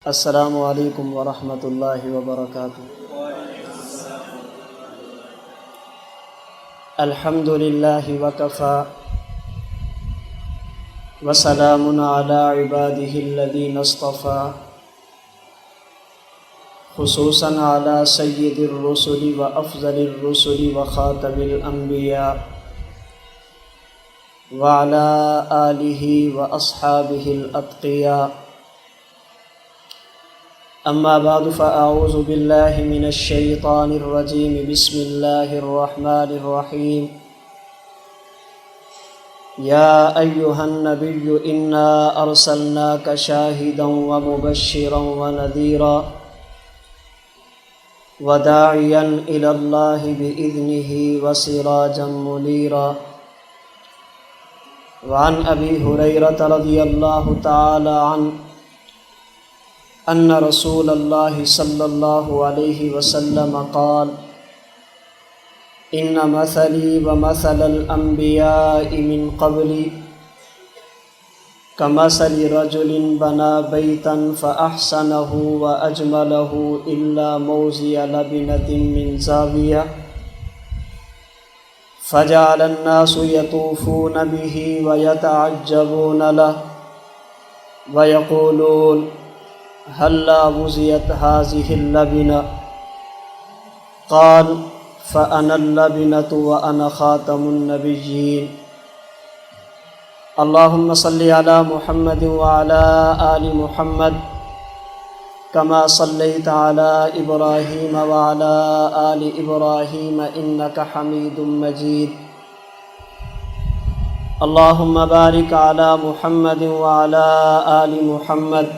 السلام علیکم ورحمۃ اللہ وبرکاتہ۔ الحمد للہ وکفی وسلام علی عبادہ الذین اصطفی، خصوصاً علی سید الرسل وافضل الرسل وخاتم الانبیاء وعلی آلہ واصحابہ الاتقیاء۔ اما بعد فاعوذ باللہ من الشیطان الرجیم، بسم اللہ الرحمن الرحیم۔ یا ایہا النبی انا ارسلناک شاہدا ومبشرا ونذیرا وداعیا الی اللہ بإذنہ وسراجا منیرا۔ وعن ابی ہریرہ رضی اللہ تعالی عنہ ان رسول اللہ صلی اللہ علیہ وسلم قال: ان مثلی ومثل الانبیاء من قبلی کمثل رجل بنى بیتا فاحسنہ واجملہ الا موضع لبنۃ من زاویہ فجعل الناس یطوفون به ویتعجبون له ویقولون هلا وضعت هذه اللبنة؟ قال: فأنا اللبنة وأنا خاتم النبيين۔ اللهم صل على محمد وعلى آل محمد كما صليت على إبراهيم وعلى آل إبراهيم إنك حميد مجيد۔ اللهم بارك على محمد وعلى آل محمد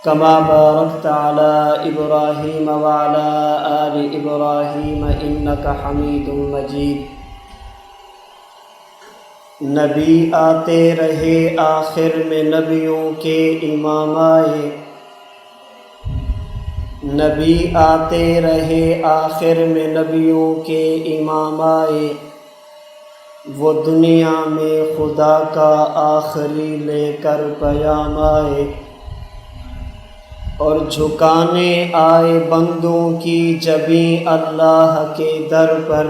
كما باركت على إبراهيم وعلى آل إبراهيم إنك حميد مجيد۔ نبی آتے رہے آخر میں نبیوں کے امام آئے، نبی آتے رہے آخر میں نبیوں کے امام آئے، وہ دنیا میں خدا کا آخری لے کر پیام آئے، اور جھکانے آئے بندوں کی جبیں اللہ کے در پر،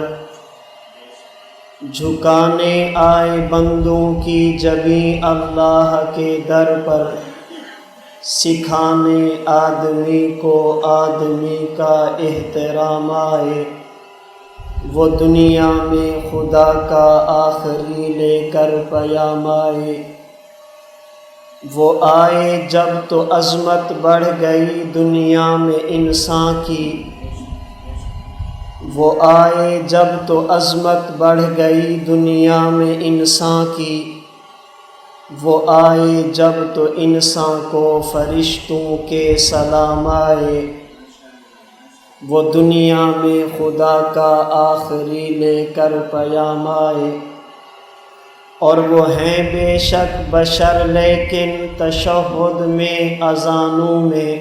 جھکانے آئے بندوں کی جبیں اللہ کے در پر، سکھانے آدمی کو آدمی کا احترام آئے، وہ دنیا میں خدا کا آخری لے کر پیام آئے۔ وہ آئے جب تو عظمت بڑھ گئی دنیا میں انسان کی، وہ آئے جب تو عظمت بڑھ گئی دنیا میں انسان کی، وہ آئے جب تو انسان کو فرشتوں کے سلام آئے، وہ دنیا میں خدا کا آخری لے کر پیام آئے۔ اور وہ ہیں بے شک بشر لیکن تشہد میں اذانوں میں،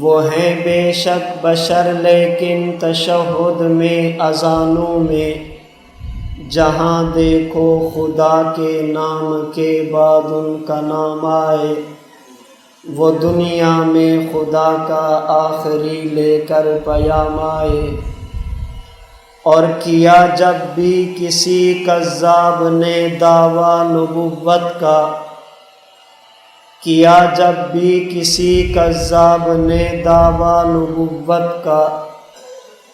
وہ ہیں بے شک بشر لیکن تشہد میں اذانوں میں، جہاں دیکھو خدا کے نام کے بعد ان کا نام آئے، وہ دنیا میں خدا کا آخری لے کر پیام آئے۔ اور کیا جب بھی کسی کذاب نے دعویٰ نبوت کا، کیا جب بھی کسی کذاب نے دعویٰ نبوت کا،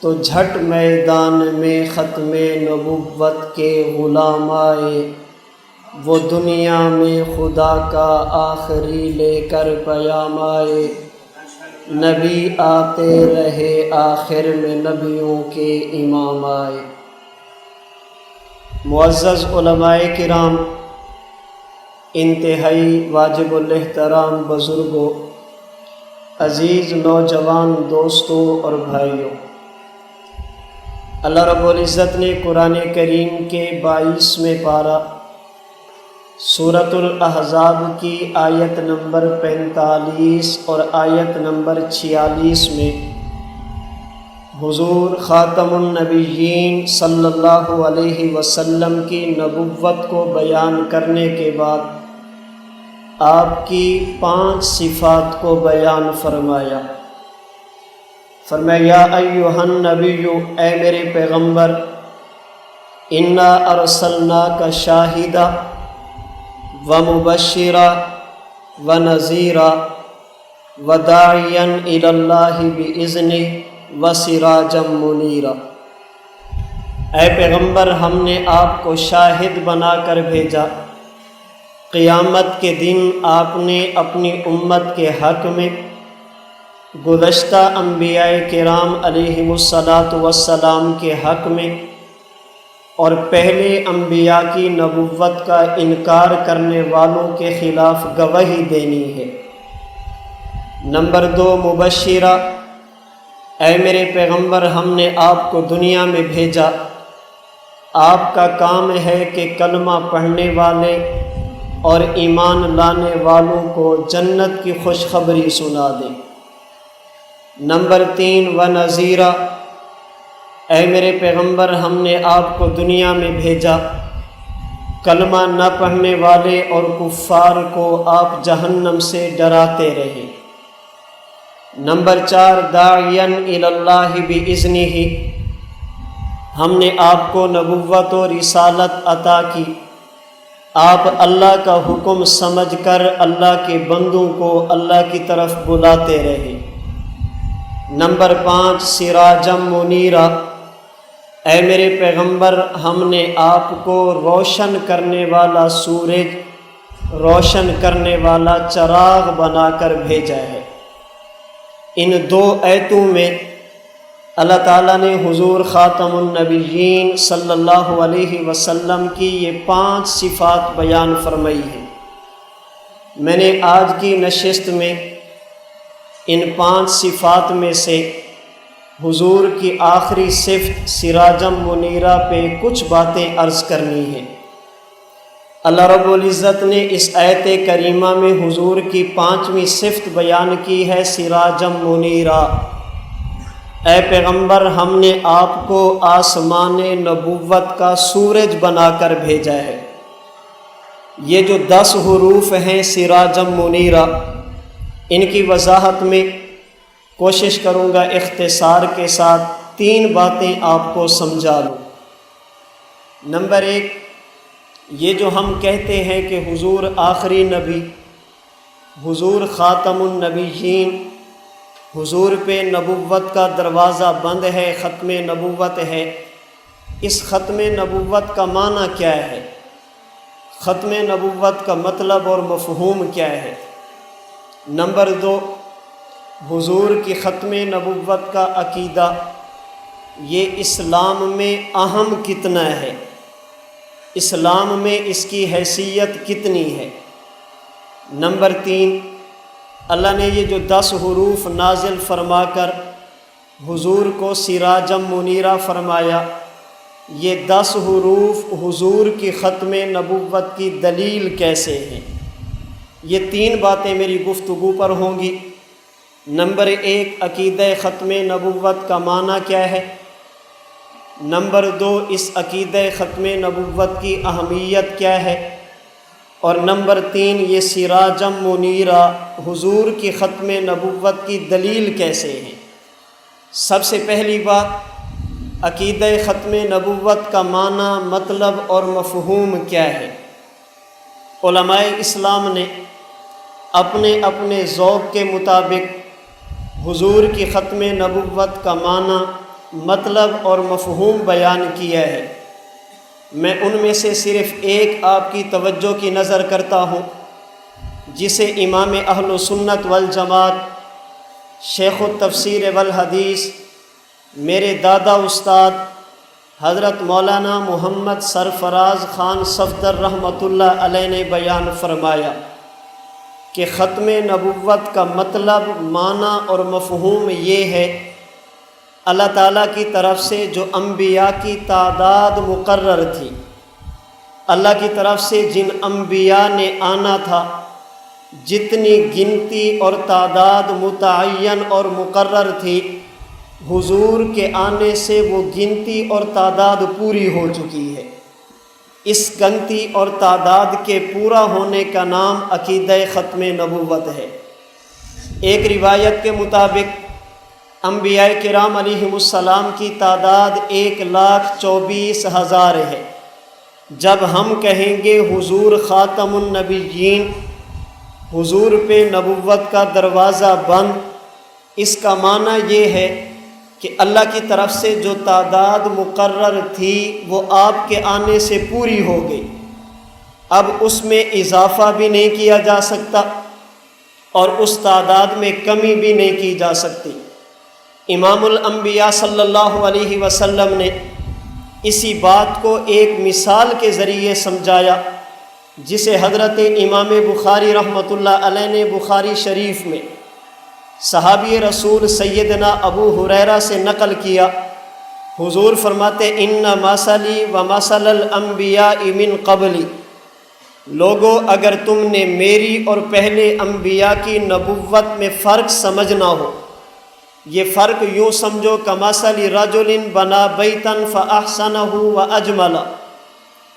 تو جھٹ میدان میں ختم نبوت کے غلام آئے، وہ دنیا میں خدا کا آخری لے کر پیام آئے۔ نبی آتے رہے آخر میں نبیوں کے امام آئے۔ معزز علماء کرام، انتہائی واجب الاحترام بزرگوں، عزیز نوجوان دوستوں اور بھائیوں، اللہ رب العزت نے قرآن کریم کے 22ویں پارہ سورۃ الاحزاب کی آیت نمبر 45 اور آیت نمبر 46 میں حضور خاتم النبیین صلی اللہ علیہ وسلم کی نبوت کو بیان کرنے کے بعد آپ کی 5 صفات کو بیان فرمایا۔ فرمایا یا ایھا النبی، اے میرے پیغمبر، انا ارسلناک شاہدا ومبشرا ونذیرا وداعیا الی اللہ باذنہ وسراجا منیرا۔ اے پیغمبر، ہم نے آپ کو شاہد بنا کر بھیجا۔ قیامت کے دن آپ نے اپنی امت کے حق میں گزشتہ انبیاء کرام علیہم الصلاۃ والسلام کے حق میں اور پہلے انبیاء کی نبوت کا انکار کرنے والوں کے خلاف گواہی دینی ہے۔ نمبر 2، مبشرہ، اے میرے پیغمبر، ہم نے آپ کو دنیا میں بھیجا۔ آپ کا کام ہے کہ کلمہ پڑھنے والے اور ایمان لانے والوں کو جنت کی خوشخبری سنا دیں۔ نمبر 3، ونذیرا، اے میرے پیغمبر، ہم نے آپ کو دنیا میں بھیجا۔ کلمہ نہ پڑھنے والے اور کفار کو آپ جہنم سے ڈراتے رہے۔ نمبر 4، داعیا الی اللہ باذنہ، ہم نے آپ کو نبوت و رسالت عطا کی۔ آپ اللہ کا حکم سمجھ کر اللہ کے بندوں کو اللہ کی طرف بلاتے رہے۔ نمبر 5، سراجا منیرا، اے میرے پیغمبر، ہم نے آپ کو روشن کرنے والا سورج، روشن کرنے والا چراغ بنا کر بھیجا ہے۔ ان 2 آیتوں میں اللہ تعالیٰ نے حضور خاتم النبیین صلی اللہ علیہ وسلم کی یہ 5 صفات بیان فرمائی ہیں۔ میں نے آج کی نشست میں ان 5 صفات میں سے حضور کی آخری صفت سراجا منیرا پہ کچھ باتیں عرض کرنی ہیں۔ اللہ رب العزت نے اس آیت کریمہ میں حضور کی 5ویں صفت بیان کی ہے، سراجا منیرا۔ اے پیغمبر، ہم نے آپ کو آسمان نبوت کا سورج بنا کر بھیجا ہے۔ یہ جو 10 حروف ہیں سراجا منیرا، ان کی وضاحت میں کوشش کروں گا اختصار کے ساتھ 3 باتیں آپ کو سمجھا لوں۔ نمبر 1، یہ جو ہم کہتے ہیں کہ حضور آخری نبی، حضور خاتم النبیین، حضور پہ نبوت کا دروازہ بند ہے، ختم نبوت ہے، اس ختم نبوت کا معنی کیا ہے؟ ختم نبوت کا مطلب اور مفہوم کیا ہے؟ نمبر 2، حضور کی ختم نبوت کا عقیدہ یہ اسلام میں اہم کتنا ہے؟ اسلام میں اس کی حیثیت کتنی ہے؟ نمبر 3، اللہ نے یہ جو 10 حروف نازل فرما کر حضور کو سراجا منیرا فرمایا، یہ 10 حروف حضور کی ختم نبوت کی دلیل کیسے ہیں؟ یہ 3 باتیں میری گفتگو پر ہوں گی۔ نمبر 1، عقیدہ ختم نبوت کا معنی کیا ہے؟ نمبر 2، اس عقیدہ ختم نبوت کی اہمیت کیا ہے؟ اور نمبر 3، یہ سراجا منیرا حضور کی ختم نبوت کی دلیل کیسے ہے؟ سب سے پہلی بات، عقیدہ ختم نبوت کا معنی، مطلب اور مفہوم کیا ہے؟ علماء اسلام نے اپنے اپنے ذوق کے مطابق حضور کی ختم نبوت کا معنی، مطلب اور مفہوم بیان کیا ہے۔ میں ان میں سے صرف ایک آپ کی توجہ کی نظر کرتا ہوں، جسے امام اہل سنت والجماعت، شیخ التفسیر والحدیث، میرے دادا استاد حضرت مولانا محمد سرفراز خان صفدر رحمۃ اللہ علیہ نے بیان فرمایا کہ ختم نبوت کا مطلب، معنی اور مفہوم یہ ہے، اللہ تعالیٰ کی طرف سے جو انبیاء کی تعداد مقرر تھی، اللہ کی طرف سے جن انبیاء نے آنا تھا، جتنی گنتی اور تعداد متعین اور مقرر تھی، حضور کے آنے سے وہ گنتی اور تعداد پوری ہو چکی ہے۔ اس گنتی اور تعداد کے پورا ہونے کا نام عقیدہ ختم نبوت ہے۔ ایک روایت کے مطابق انبیاء کرام علیہم السلام کی تعداد 1,24,000 ہے۔ جب ہم کہیں گے حضور خاتم النبیین، حضور پہ نبوت کا دروازہ بند، اس کا معنی یہ ہے کہ اللہ کی طرف سے جو تعداد مقرر تھی وہ آپ کے آنے سے پوری ہو گئی، اب اس میں اضافہ بھی نہیں کیا جا سکتا اور اس تعداد میں کمی بھی نہیں کی جا سکتی۔ امام الانبیاء صلی اللہ علیہ وسلم نے اسی بات کو ایک مثال کے ذریعے سمجھایا، جسے حضرت امام بخاری رحمۃ اللہ علیہ نے بخاری شریف میں صحابی رسول سیدنا ابو ہریرہ سے نقل کیا۔ حضور فرماتے ان مثلی و مثل الانبیاء من قبلی، لوگو اگر تم نے میری اور پہلے انبیاء کی نبوت میں فرق سمجھنا ہو، یہ فرق یوں سمجھو کمثل رجل بنا بیتا فاحسنہ واجمل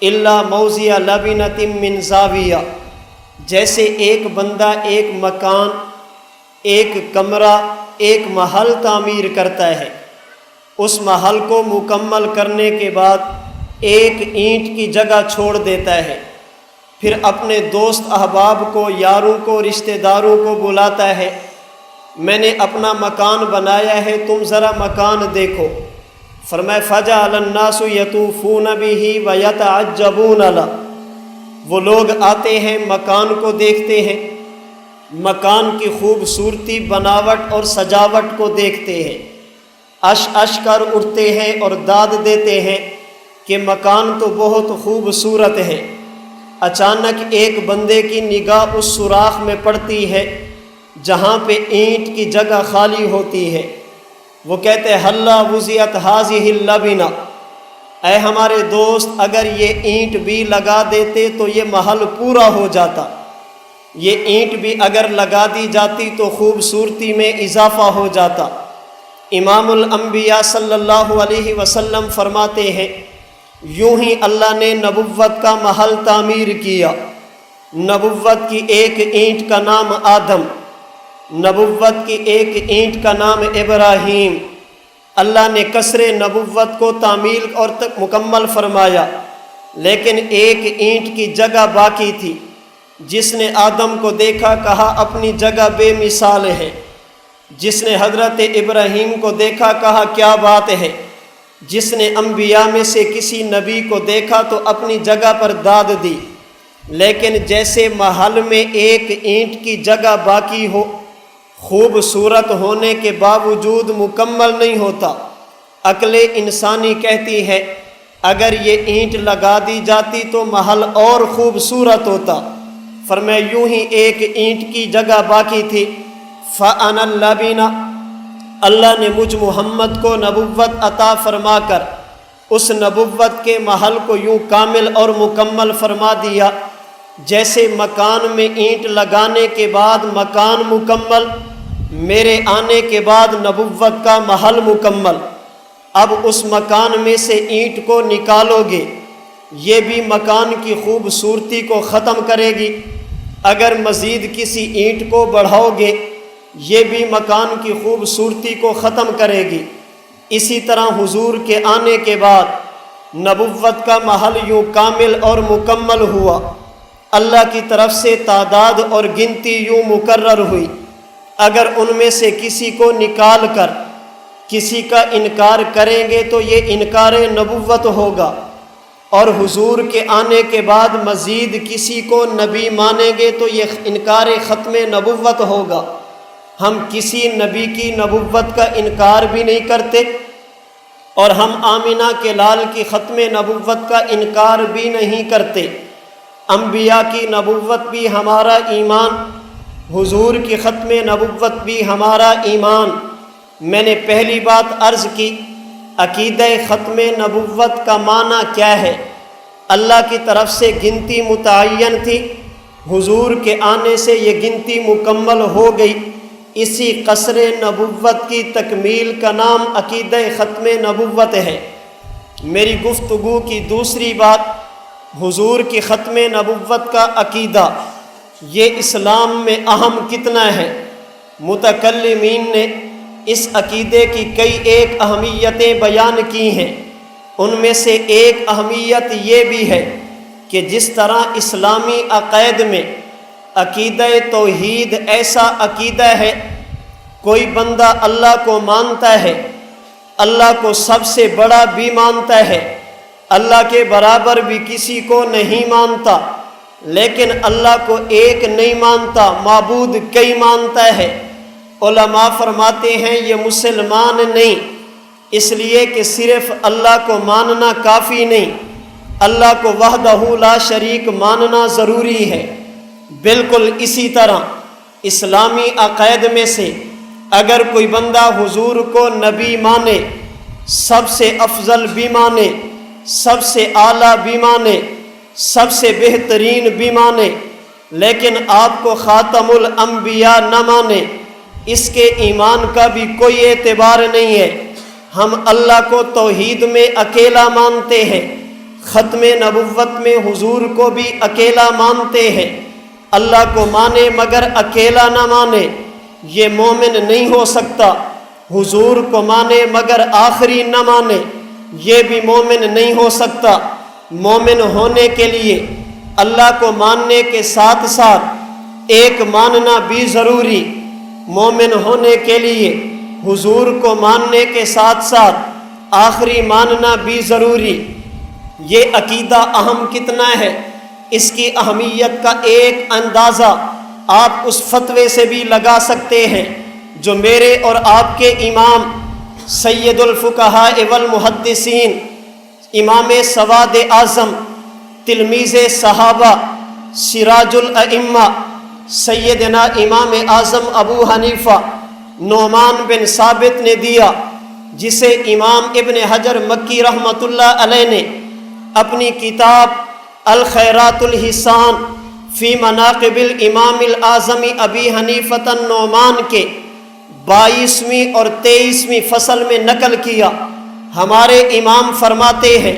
الا موضع لبنۃ من زاویہ، جیسے ایک بندہ ایک مکان، ایک کمرہ، ایک محل تعمیر کرتا ہے، اس محل کو مکمل کرنے کے بعد ایک اینٹ کی جگہ چھوڑ دیتا ہے، پھر اپنے دوست احباب کو، یاروں کو، رشتہ داروں کو بلاتا ہے، میں نے اپنا مکان بنایا ہے، تم ذرا مکان دیکھو۔ فرمایا فجعل الناس یطوفون بہ ویتعجبون لہ، وہ لوگ آتے ہیں مکان کو دیکھتے ہیں، مکان کی خوبصورتی، بناوٹ اور سجاوٹ کو دیکھتے ہیں، اش کر اٹھتے ہیں اور داد دیتے ہیں کہ مکان تو بہت خوبصورت ہے۔ اچانک ایک بندے کی نگاہ اس سوراخ میں پڑتی ہے جہاں پہ اینٹ کی جگہ خالی ہوتی ہے، وہ کہتے ہیں ہلا وضعت هذه اللبنہ، اے ہمارے دوست اگر یہ اینٹ بھی لگا دیتے تو یہ محل پورا ہو جاتا، یہ اینٹ بھی اگر لگا دی جاتی تو خوبصورتی میں اضافہ ہو جاتا۔ امام الانبیاء صلی اللہ علیہ وسلم فرماتے ہیں یوں ہی اللہ نے نبوت کا محل تعمیر کیا۔ نبوت کی ایک اینٹ کا نام آدم، نبوت کی ایک اینٹ کا نام ابراہیم، اللہ نے قصر نبوت کو تعمیر اور مکمل فرمایا، لیکن ایک اینٹ کی جگہ باقی تھی۔ جس نے آدم کو دیکھا کہا اپنی جگہ بے مثال ہے، جس نے حضرت ابراہیم کو دیکھا کہا کیا بات ہے، جس نے انبیاء میں سے کسی نبی کو دیکھا تو اپنی جگہ پر داد دی، لیکن جیسے محل میں ایک اینٹ کی جگہ باقی ہو، خوبصورت ہونے کے باوجود مکمل نہیں ہوتا، عقل انسانی کہتی ہے اگر یہ اینٹ لگا دی جاتی تو محل اور خوبصورت ہوتا۔ فرمایا یوں ہی ایک اینٹ کی جگہ باقی تھی، فَأَنَا اللَّبِنَ، اللہ نے مجھ محمد کو نبوت عطا فرما کر اس نبوت کے محل کو یوں کامل اور مکمل فرما دیا جیسے مکان میں اینٹ لگانے کے بعد مکان مکمل، میرے آنے کے بعد نبوت کا محل مکمل۔ اب اس مکان میں سے اینٹ کو نکالو گے، یہ بھی مکان کی خوبصورتی کو ختم کرے گی، اگر مزید کسی اینٹ کو بڑھاؤ گے یہ بھی مکان کی خوبصورتی کو ختم کرے گی۔ اسی طرح حضور کے آنے کے بعد نبوت کا محل یوں کامل اور مکمل ہوا، اللہ کی طرف سے تعداد اور گنتی یوں مقرر ہوئی، اگر ان میں سے کسی کو نکال کر کسی کا انکار کریں گے تو یہ انکار نبوت ہوگا، اور حضور کے آنے کے بعد مزید کسی کو نبی مانیں گے تو یہ انکار ختم نبوت ہوگا۔ ہم کسی نبی کی نبوت کا انکار بھی نہیں کرتے، اور ہم آمنہ کے لال کی ختم نبوت کا انکار بھی نہیں کرتے۔ انبیاء کی نبوت بھی ہمارا ایمان، حضور کی ختم نبوت بھی ہمارا ایمان۔ میں نے پہلی بات عرض کی عقیدہ ختم نبوت کا معنی کیا ہے؟ اللہ کی طرف سے گنتی متعین تھی، حضور کے آنے سے یہ گنتی مکمل ہو گئی، اسی قصر نبوت کی تکمیل کا نام عقیدہ ختم نبوت ہے۔ میری گفتگو کی دوسری بات حضور کی ختم نبوت کا عقیدہ یہ اسلام میں اہم کتنا ہے۔ متکلمین نے اس عقیدے کی کئی ایک اہمیتیں بیان کی ہیں۔ ان میں سے ایک اہمیت یہ بھی ہے کہ جس طرح اسلامی عقائد میں عقیدہ توحید ایسا عقیدہ ہے، کوئی بندہ اللہ کو مانتا ہے، اللہ کو سب سے بڑا بھی مانتا ہے، اللہ کے برابر بھی کسی کو نہیں مانتا، لیکن اللہ کو ایک نہیں مانتا، معبود کئی مانتا ہے۔ علماء فرماتے ہیں یہ مسلمان نہیں، اس لیے کہ صرف اللہ کو ماننا کافی نہیں، اللہ کو وحدہ لا شریک ماننا ضروری ہے۔ بالکل اسی طرح اسلامی عقائد میں سے اگر کوئی بندہ حضور کو نبی مانے، سب سے افضل بھی مانے، سب سے اعلیٰ بھی مانے، سب سے بہترین بھی مانے، لیکن آپ کو خاتم الانبیاء نہ مانے، اس کے ایمان کا بھی کوئی اعتبار نہیں ہے۔ ہم اللہ کو توحید میں اکیلا مانتے ہیں، ختم نبوت میں حضور کو بھی اکیلا مانتے ہیں۔ اللہ کو مانے مگر اکیلا نہ مانے، یہ مومن نہیں ہو سکتا۔ حضور کو مانے مگر آخری نہ مانے، یہ بھی مومن نہیں ہو سکتا۔ مومن ہونے کے لیے اللہ کو ماننے کے ساتھ ساتھ ایک ماننا بھی ضروری۔ مومن ہونے کے لیے حضور کو ماننے کے ساتھ ساتھ آخری ماننا بھی ضروری۔ یہ عقیدہ اہم کتنا ہے، اس کی اہمیت کا ایک اندازہ آپ اس فتوے سے بھی لگا سکتے ہیں جو میرے اور آپ کے امام سید الفقہاء والمحدثین، امام سواد اعظم، تلمیذ صحابہ، سراج الائمہ، سیدنا امام اعظم ابو حنیفہ نعمان بن ثابت نے دیا، جسے امام ابن حجر مکی رحمۃ اللہ علیہ نے اپنی کتاب الخیرات الحسان فی مناقب الامام الاعظم ابی حنیفۃ النعمان کے 22ویں اور 23ویں فصل میں نقل کیا۔ ہمارے امام فرماتے ہیں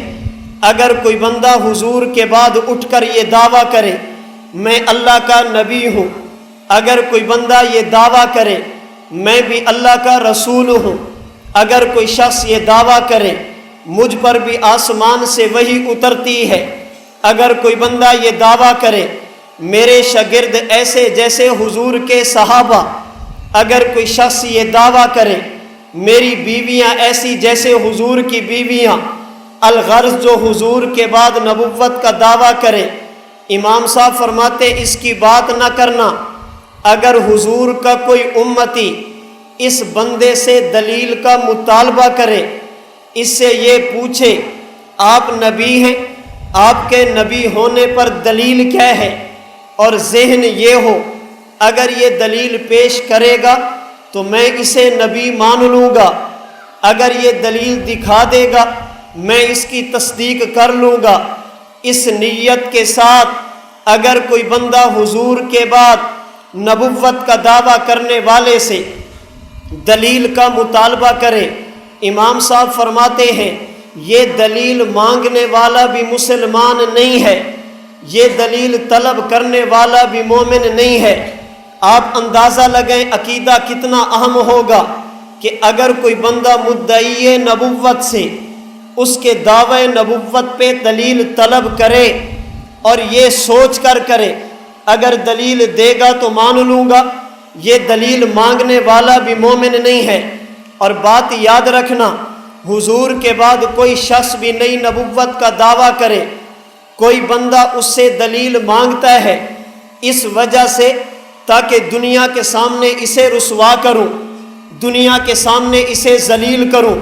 اگر کوئی بندہ حضور کے بعد اٹھ کر یہ دعویٰ کرے میں اللہ کا نبی ہوں، اگر کوئی بندہ یہ دعویٰ کرے میں بھی اللہ کا رسول ہوں، اگر کوئی شخص یہ دعویٰ کرے مجھ پر بھی آسمان سے وحی اترتی ہے، اگر کوئی بندہ یہ دعویٰ کرے میرے شاگرد ایسے جیسے حضور کے صحابہ، اگر کوئی شخص یہ دعویٰ کرے میری بیویاں ایسی جیسے حضور کی بیویاں، الغرض جو حضور کے بعد نبوت کا دعویٰ کرے، امام صاحب فرماتے اس کی بات نہ کرنا۔ اگر حضور کا کوئی امتی اس بندے سے دلیل کا مطالبہ کرے، اس سے یہ پوچھے آپ نبی ہیں، آپ کے نبی ہونے پر دلیل کیا ہے، اور ذہن یہ ہو اگر یہ دلیل پیش کرے گا تو میں اسے نبی مان لوں گا، اگر یہ دلیل دکھا دے گا میں اس کی تصدیق کر لوں گا۔ اس نیت کے ساتھ اگر کوئی بندہ حضور کے بعد نبوت کا دعویٰ کرنے والے سے دلیل کا مطالبہ کرے، امام صاحب فرماتے ہیں یہ دلیل مانگنے والا بھی مسلمان نہیں ہے، یہ دلیل طلب کرنے والا بھی مومن نہیں ہے۔ آپ اندازہ لگائیں عقیدہ کتنا اہم ہوگا کہ اگر کوئی بندہ مدعی نبوت سے اس کے دعوی نبوت پہ دلیل طلب کرے اور یہ سوچ کر کرے اگر دلیل دے گا تو مان لوں گا، یہ دلیل مانگنے والا بھی مومن نہیں ہے۔ اور بات یاد رکھنا حضور کے بعد کوئی شخص بھی نئی نبوت کا دعویٰ کرے، کوئی بندہ اس سے دلیل مانگتا ہے اس وجہ سے تاکہ دنیا کے سامنے اسے رسوا کروں، دنیا کے سامنے اسے ذلیل کروں،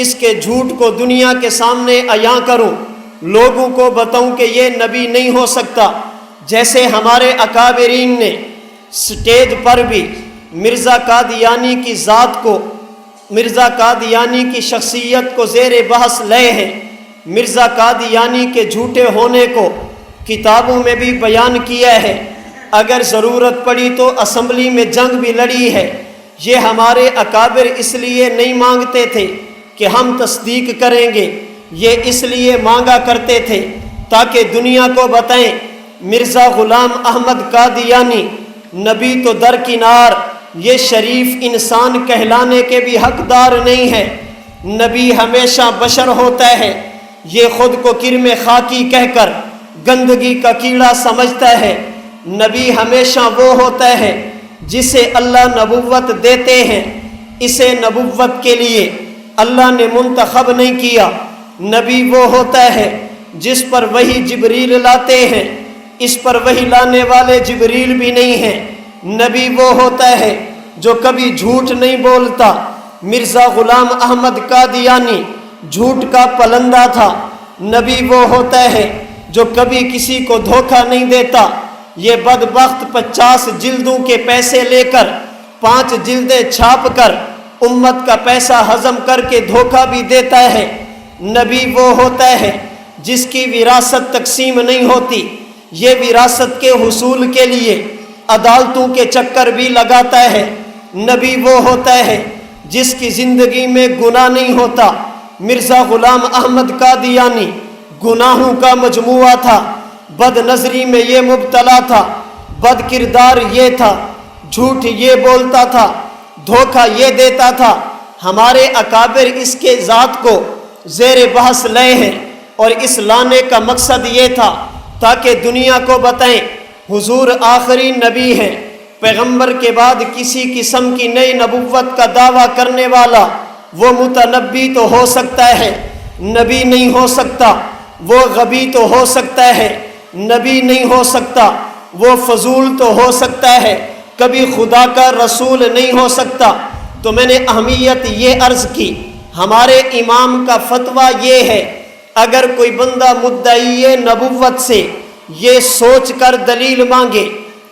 اس کے جھوٹ کو دنیا کے سامنے عیاں کروں، لوگوں کو بتاؤں کہ یہ نبی نہیں ہو سکتا۔ جیسے ہمارے اکابرین نے سٹیج پر بھی مرزا قادیانی کی ذات کو، مرزا قادیانی کی شخصیت کو زیر بحث لے ہیں، مرزا قادیانی کے جھوٹے ہونے کو کتابوں میں بھی بیان کیا ہے، اگر ضرورت پڑی تو اسمبلی میں جنگ بھی لڑی ہے۔ یہ ہمارے اکابر اس لیے نہیں مانگتے تھے کہ ہم تصدیق کریں گے، یہ اس لیے مانگا کرتے تھے تاکہ دنیا کو بتائیں مرزا غلام احمد قادیانی نبی تو درکنار، یہ شریف انسان کہلانے کے بھی حقدار نہیں ہے۔ نبی ہمیشہ بشر ہوتا ہے، یہ خود کو کرم خاکی کہہ کر گندگی کا کیڑا سمجھتا ہے۔ نبی ہمیشہ وہ ہوتا ہے جسے اللہ نبوت دیتے ہیں، اسے نبوت کے لیے اللہ نے منتخب نہیں کیا۔ نبی وہ ہوتا ہے جس پر وحی جبریل لاتے ہیں، اس پر وحی لانے والے جبریل بھی نہیں ہیں۔ نبی وہ ہوتا ہے جو کبھی جھوٹ نہیں بولتا۔ مرزا غلام احمد قادیانی جھوٹ کا پلندہ تھا۔ نبی وہ ہوتا ہے جو کبھی کسی کو دھوکہ نہیں دیتا۔ یہ بدبخت 50 جلدوں کے پیسے لے کر 5 جلدیں چھاپ کر امت کا پیسہ ہضم کر کے دھوکہ بھی دیتا ہے۔ نبی وہ ہوتا ہے جس کی وراثت تقسیم نہیں ہوتی، یہ وراثت کے حصول کے لیے عدالتوں کے چکر بھی لگاتا ہے۔ نبی وہ ہوتا ہے جس کی زندگی میں گناہ نہیں ہوتا۔ مرزا غلام احمد قادیانی گناہوں کا مجموعہ تھا، بد نظری میں یہ مبتلا تھا، بد کردار یہ تھا، جھوٹ یہ بولتا تھا، دھوکہ یہ دیتا تھا۔ ہمارے اکابر اس کے ذات کو زیر بحث لائے ہیں، اور اس لانے کا مقصد یہ تھا تاکہ دنیا کو بتائیں حضور آخری نبی ہیں۔ پیغمبر کے بعد کسی قسم کی نئی نبوت کا دعویٰ کرنے والا وہ متنبی تو ہو سکتا ہے، نبی نہیں ہو سکتا۔ وہ غبی تو ہو سکتا ہے، نبی نہیں ہو سکتا۔ وہ فضول تو ہو سکتا ہے، کبھی خدا کا رسول نہیں ہو سکتا۔ تو میں نے اہمیت یہ عرض کی، ہمارے امام کا فتویٰ یہ ہے، اگر کوئی بندہ مدعی نبوت سے یہ سوچ کر دلیل مانگے،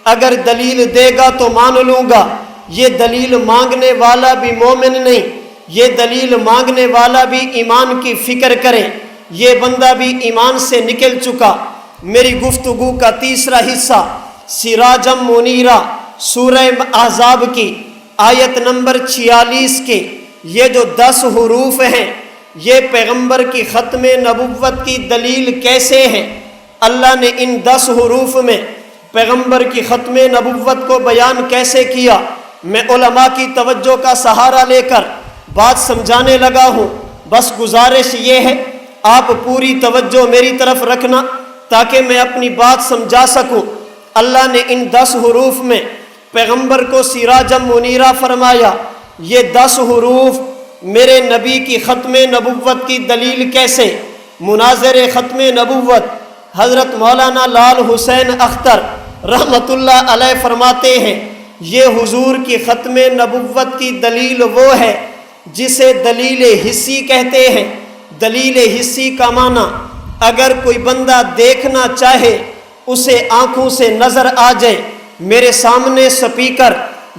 اگر دلیل دے گا تو مان لوں گا، یہ دلیل مانگنے والا بھی مومن نہیں، یہ دلیل مانگنے والا بھی ایمان کی فکر کرے، یہ بندہ بھی ایمان سے نکل چکا۔ میری گفتگو کا تیسرا حصہ سراجم منیرہ سورہ احزاب کی آیت نمبر 46 کے یہ جو 10 حروف ہیں، یہ پیغمبر کی ختم نبوت کی دلیل کیسے ہے؟ اللہ نے ان 10 حروف میں پیغمبر کی ختم نبوت کو بیان کیسے کیا؟ میں علماء کی توجہ کا سہارا لے کر بات سمجھانے لگا ہوں۔ بس گزارش یہ ہے آپ پوری توجہ میری طرف رکھنا تاکہ میں اپنی بات سمجھا سکوں۔ اللہ نے ان 10 حروف میں پیغمبر کو سراجم منیرہ فرمایا۔ یہ 10 حروف میرے نبی کی ختم نبوت کی دلیل کیسے؟ مناظر ختم نبوت حضرت مولانا لال حسین اختر رحمت اللہ علیہ فرماتے ہیں، یہ حضور کی ختم نبوت کی دلیل وہ ہے جسے دلیل حسی کہتے ہیں۔ دلیل حسی کا معنی اگر کوئی بندہ دیکھنا چاہے، اسے آنکھوں سے نظر آ جائے، میرے سامنے سپیکر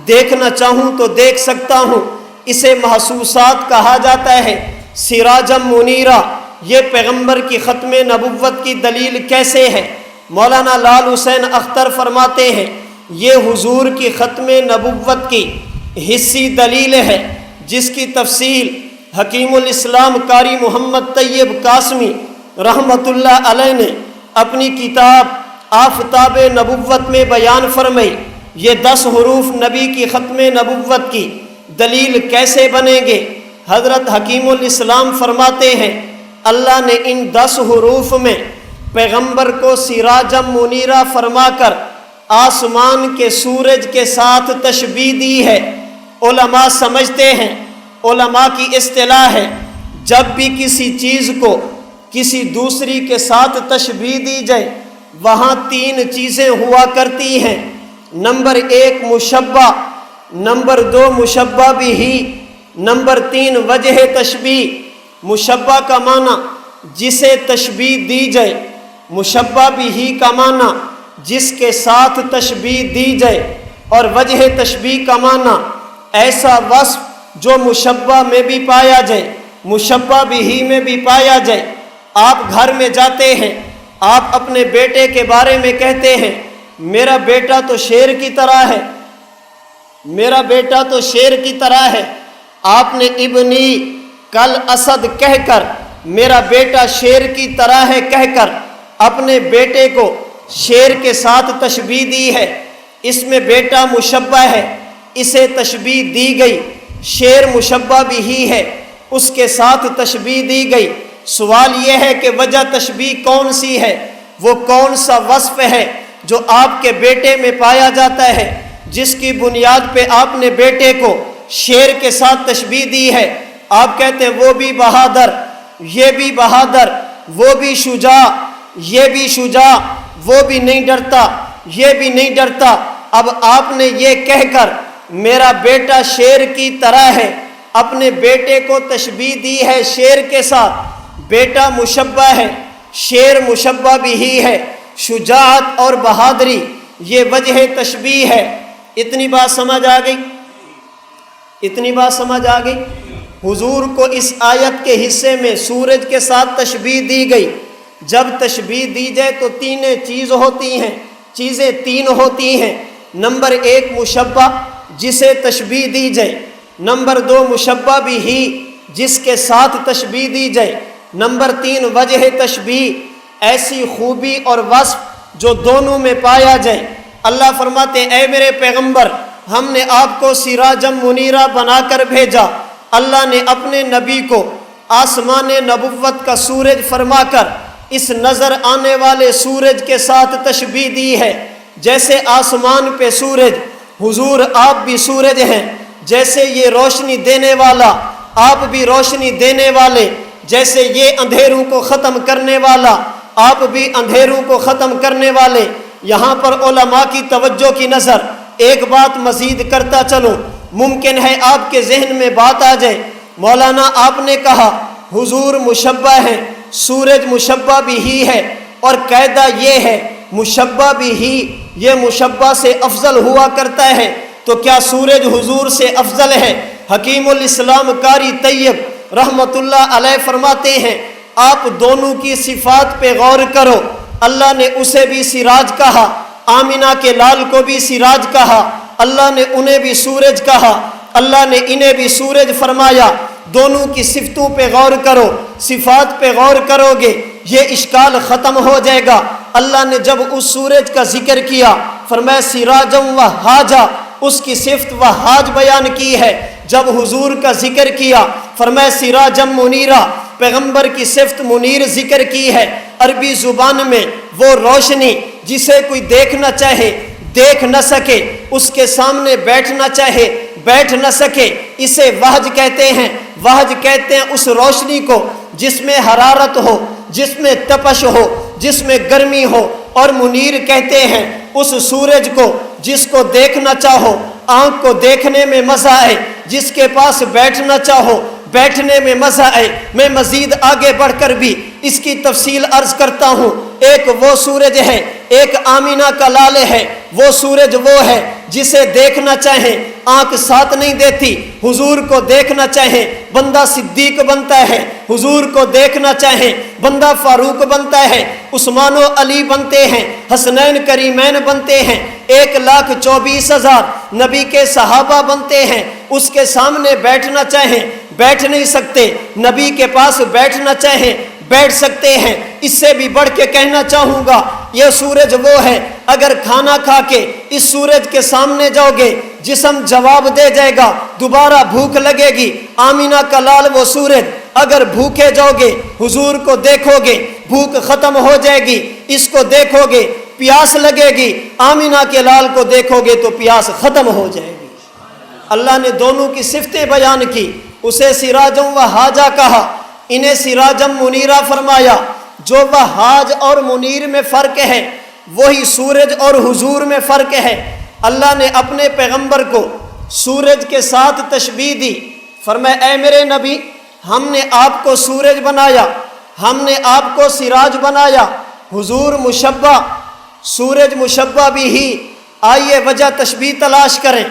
دیکھنا چاہوں تو دیکھ سکتا ہوں، اسے محسوسات کہا جاتا ہے۔ سراجم منیرہ یہ پیغمبر کی ختم نبوت کی دلیل کیسے ہے؟ مولانا لال حسین اختر فرماتے ہیں، یہ حضور کی ختم نبوت کی حسی دلیل ہے، جس کی تفصیل حکیم الاسلام قاری محمد طیب قاسمی رحمت اللہ علیہ نے اپنی کتاب آفتاب نبوت میں بیان فرمائی۔ یہ 10 حروف نبی کی ختم نبوت کی دلیل کیسے بنیں گے؟ حضرت حکیم الاسلام فرماتے ہیں، اللہ نے ان 10 حروف میں پیغمبر کو سراجم منیرہ فرما کر آسمان کے سورج کے ساتھ تشبیہ دی ہے۔ علماء سمجھتے ہیں، علماء کی اصطلاح ہے، جب بھی کسی چیز کو کسی دوسری کے ساتھ تشبیہ دی جائے وہاں 3 چیزیں ہوا کرتی ہیں۔ نمبر 1 مشبہ، نمبر 2 مشبہ بھی، نمبر 3 وجہ تشبیہ۔ مشبہ کا معنی جسے تشبیہ دی جائے، مشبہ بھی کا معنی جس کے ساتھ تشبیہ دی جائے، اور وجہ تشبیہ کا معنی ایسا وصف جو مشبہ میں بھی پایا جائے، مشبہ بھی میں بھی پایا جائے۔ آپ گھر میں جاتے ہیں، آپ اپنے بیٹے کے بارے میں کہتے ہیں، میرا بیٹا تو شیر کی طرح ہے، میرا بیٹا تو شیر کی طرح ہے۔ آپ نے ابنی کل اسد کہہ کر، میرا بیٹا شیر کی طرح ہے کہہ کر اپنے بیٹے کو شیر کے ساتھ تشبیہ دی ہے۔ اس میں بیٹا مشبہ ہے، اسے تشبیہ دی گئی۔ شیر مشبہ بھی ہی ہے، اس کے ساتھ تشبیہ دی گئی۔ سوال یہ ہے کہ وجہ تشبیہ کون سی ہے؟ وہ کون سا وصف ہے جو آپ کے بیٹے میں پایا جاتا ہے، جس کی بنیاد پہ آپ نے بیٹے کو شیر کے ساتھ تشبیہ دی ہے؟ آپ کہتے ہیں وہ بھی بہادر، یہ بھی بہادر، وہ بھی شجاع، یہ بھی شجاع، وہ بھی نہیں ڈرتا، یہ بھی نہیں ڈرتا۔ اب آپ نے یہ کہہ کر میرا بیٹا شیر کی طرح ہے، اپنے بیٹے کو تشبیہ دی ہے شیر کے ساتھ۔ بیٹا مشبہ ہے، شیر مشبہ بھی ہی ہے۔ شجاعت اور بہادری یہ وجہ تشبیہ ہے۔ اتنی بات سمجھ آ گئی؟ اتنی بات سمجھ آ گئی؟ حضور کو اس آیت کے حصے میں سورج کے ساتھ تشبیہ دی گئی۔ جب تشبیہ دی جائے تو تین چیزیں تین ہوتی ہیں۔ نمبر ایک مشبہ جسے تشبیہ دی جائے، نمبر دو مشبہ بھی ہی جس کے ساتھ تشبیہ دی جائے، نمبر تین وجہ تشبیہ، ایسی خوبی اور وصف جو دونوں میں پایا جائے۔ اللہ فرماتے ہیں اے میرے پیغمبر، ہم نے آپ کو سراجم منیرہ بنا کر بھیجا۔ اللہ نے اپنے نبی کو آسمان نبوت کا سورج فرما کر اس نظر آنے والے سورج کے ساتھ تشبیہ دی ہے۔ جیسے آسمان پہ سورج، حضور آپ بھی سورج ہیں، جیسے یہ روشنی دینے والا آپ بھی روشنی دینے والے، جیسے یہ اندھیروں کو ختم کرنے والا آپ بھی اندھیروں کو ختم کرنے والے۔ یہاں پر علماء کی توجہ کی نظر ایک بات مزید کرتا چلوں، ممکن ہے آپ کے ذہن میں بات آ جائے، مولانا آپ نے کہا حضور مشبہ ہیں، سورج مشبہ بھی ہی ہے، اور قاعدہ یہ ہے مشبہ بھی ہی یہ مشبہ سے افضل ہوا کرتا ہے، تو کیا سورج حضور سے افضل ہے؟ حکیم الاسلام قاری طیب رحمت اللہ علیہ فرماتے ہیں آپ دونوں کی صفات پہ غور کرو۔ اللہ نے اسے بھی سراج کہا، آمینہ کے لال کو بھی سراج کہا، اللہ نے انہیں بھی سورج کہا، اللہ نے انہیں بھی سورج فرمایا۔ دونوں کی صفتوں پہ غور کرو، صفات پہ غور کرو گے یہ اشکال ختم ہو جائے گا۔ اللہ نے جب اس سورج کا ذکر کیا فرمایا سراجم وہاجا، اس کی صفت وہاج بیان کی ہے۔ جب حضور کا ذکر کیا فرمایا سراجم منیرہ، پیغمبر کی صفت منیر ذکر کی ہے۔ عربی زبان میں وہ روشنی جسے کوئی دیکھنا چاہے دیکھ نہ سکے، اس کے سامنے بیٹھنا چاہے بیٹھ نہ سکے، اسے وحج کہتے ہیں۔ وحج کہتے ہیں اس روشنی کو جس میں حرارت ہو، جس میں تپش ہو، جس میں گرمی ہو، اور منیر کہتے ہیں اس سورج کو جس کو دیکھنا چاہو آنکھ کو دیکھنے میں مزہ آئے، جس کے پاس بیٹھنا چاہو بیٹھنے میں مزہ آئے۔ میں مزید آگے بڑھ کر بھی اس کی تفصیل عرض کرتا ہوں۔ ایک وہ سورج ہے، ایک آمینہ کا لال ہے۔ وہ سورج وہ ہے جسے دیکھنا چاہیں آنکھ ساتھ نہیں دیتی، حضور کو دیکھنا چاہیں بندہ صدیق بنتا ہے، حضور کو دیکھنا چاہیں بندہ فاروق بنتا ہے، عثمان و علی بنتے ہیں، حسنین کریمین بنتے ہیں، 1,24,000 نبی کے صحابہ بنتے ہیں۔ اس کے سامنے بیٹھنا چاہیں بیٹھ نہیں سکتے، نبی کے پاس بیٹھنا چاہیں بیٹھ سکتے ہیں۔ اس سے بھی بڑھ کے کہنا چاہوں گا یہ سورج وہ ہے، اگر کھانا کھا کے اس سورج کے سامنے جاؤ گے جسم جواب دے جائے گا، دوبارہ بھوک لگے گی۔ آمینہ کا لال وہ سورج، اگر بھوکے جاؤ گے حضور کو دیکھو گے بھوک ختم ہو جائے گی، اس کو دیکھو گے پیاس لگے گی، آمینہ کے لال کو دیکھو گے تو پیاس ختم ہو جائے گی۔ اللہ نے دونوں کی صفتیں بیان کی، اسے سراجم وہاجا کہا، انہیں سراجم منیرہ فرمایا۔ جو وہاج اور منیر میں فرق ہے وہی سورج اور حضور میں فرق ہے۔ اللہ نے اپنے پیغمبر کو سورج کے ساتھ تشبیہ دی، فرمایا اے میرے نبی ہم نے آپ کو سورج بنایا، ہم نے آپ کو سراج بنایا۔ حضور مشبہ، سورج مشبہ بھی ہی۔ آئیے وجہ تشبیہ تلاش کریں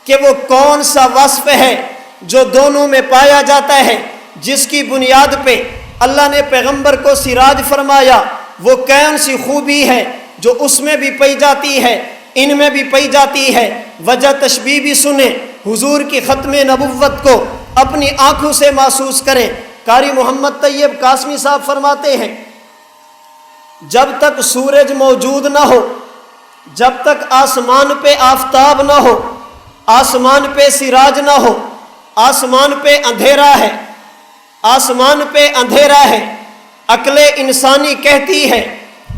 کہ وہ کون سا وصف ہے جو دونوں میں پایا جاتا ہے، جس کی بنیاد پہ اللہ نے پیغمبر کو سراج فرمایا۔ وہ کون سی خوبی ہے جو اس میں بھی پائی جاتی ہے ان میں بھی پائی جاتی ہے۔ وجہ تشبیہ بھی سنیں، حضور کی ختم نبوت کو اپنی آنکھوں سے محسوس کریں۔ قاری محمد طیب قاسمی صاحب فرماتے ہیں جب تک سورج موجود نہ ہو، جب تک آسمان پہ آفتاب نہ ہو، آسمان پہ سراج نہ ہو، آسمان پہ اندھیرا ہے، آسمان پہ اندھیرا ہے، عقل انسانی کہتی ہے